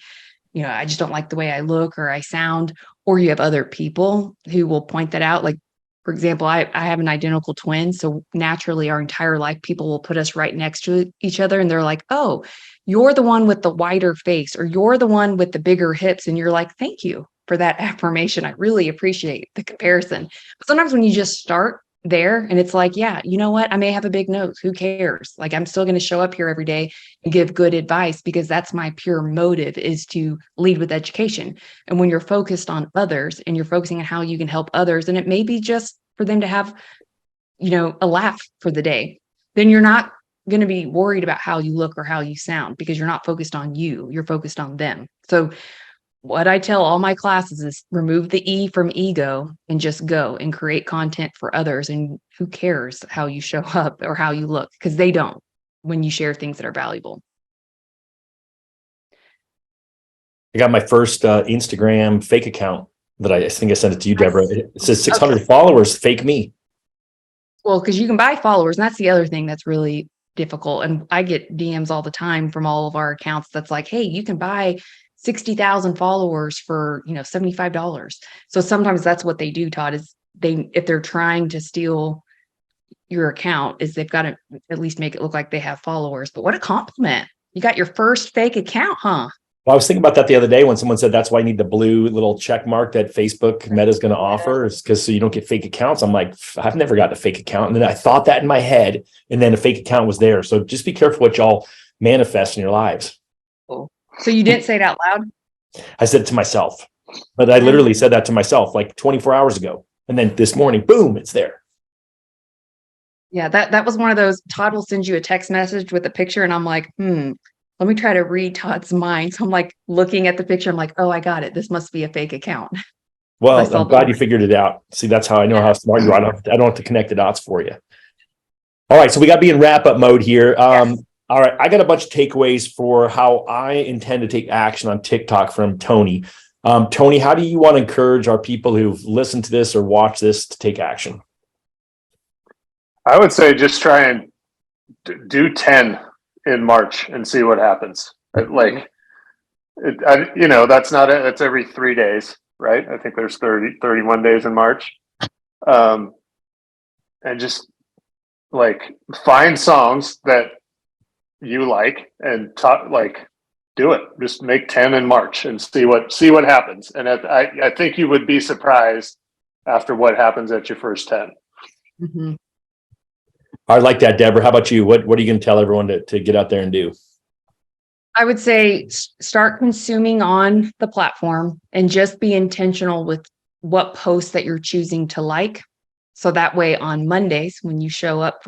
I just don't like the way I look or I sound, or you have other people who will point that out. Like, for example, I have an identical twin. So naturally our entire life, people will put us right next to each other. And they're like, oh, you're the one with the wider face, or you're the one with the bigger hips. And you're like, thank you for that affirmation. I really appreciate the comparison. But sometimes when you just start there and it's like, yeah, you know what? I may have a big nose. Who cares? Like, I'm still going to show up here every day and give good advice, because that's my pure motive, is to lead with education. And when you're focused on others and you're focusing on how you can help others, and it may be just for them to have, a laugh for the day, then you're not going to be worried about how you look or how you sound, because you're not focused on you, you're focused on them. So what I tell all my classes is remove the E from ego and just go and create content for others. And who cares how you show up or how you look? Because they don't, when you share things that are valuable. I got my first Instagram fake account that I think I sent it to you, Deborah. It says 600 followers, fake me. Well, because you can buy followers. And that's the other thing that's really difficult. And I get DMs all the time from all of our accounts that's like, hey, you can buy 60,000 followers for, $75. So sometimes that's what they do, Todd, is if they're trying to steal your account, is they've got to at least make it look like they have followers. But what a compliment. You got your first fake account, huh? Well, I was thinking about that the other day when someone said that's why I need the blue little check mark that Facebook Meta is going to offer, is because so you don't get fake accounts. I'm like, I've never gotten a fake account. And then I thought that in my head, and then a fake account was there. So just be careful what y'all manifest in your lives. So you didn't say it out loud? I said it to myself, but I literally said that to myself like 24 hours ago. And then this morning, boom, it's there. Yeah, that was one of those. Todd will send you a text message with a picture, and I'm like, let me try to read Todd's mind. So I'm like looking at the picture. I'm like, oh, I got it. This must be a fake account. Well, I'm glad you figured it out. See, that's how I know how smart you are. I don't have to connect the dots for you. All right, so we got to be in wrap-up mode here. Yes. All right, I got a bunch of takeaways for how I intend to take action on TikTok from Tony. Tony, how do you want to encourage our people who've listened to this or watched this to take action? I would say just try and do 10 in March and see what happens. That's not it. That's every 3 days, right? I think there's 31 days in March. And just find songs that you like and do it. Just make 10 in March and see what happens. And I think you would be surprised after what happens at your first 10. Mm-hmm. I like that, Deborah. How about you? What are you going to tell everyone to get out there and do? I would say start consuming on the platform and just be intentional with what posts that you're choosing to like. So that way on Mondays, when you show up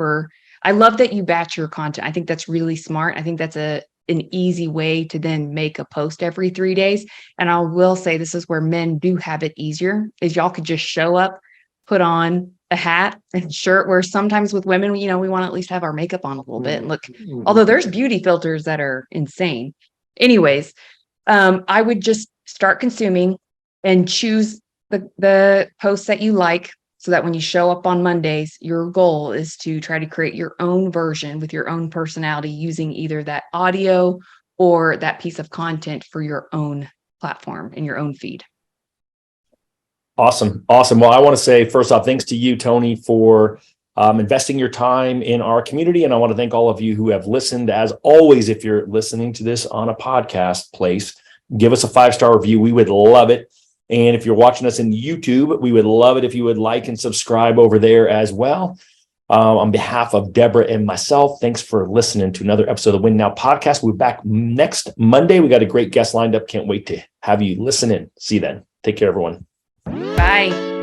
I love that you batch your content. I think that's really smart. I think that's an easy way to then make a post every 3 days. And I will say this is where men do have it easier, is y'all could just show up, put on a hat and shirt, where sometimes with women, we want to at least have our makeup on a little bit and look, although there's beauty filters that are insane. Anyways, I would just start consuming and choose the posts that you like, so that when you show up on Mondays, your goal is to try to create your own version with your own personality, using either that audio or that piece of content for your own platform and your own feed. Awesome. Well, I want to say, first off, thanks to you, Tony, for investing your time in our community. And I want to thank all of you who have listened. As always, if you're listening to this on a podcast place, give us a 5-star review. We would love it. And if you're watching us in YouTube, we would love it if you would like and subscribe over there as well. On behalf of Deborah and myself, thanks for listening to another episode of the Win Now podcast. We'll be back next Monday. We got a great guest lined up. Can't wait to have you listen in. See you then. Take care, everyone. Bye.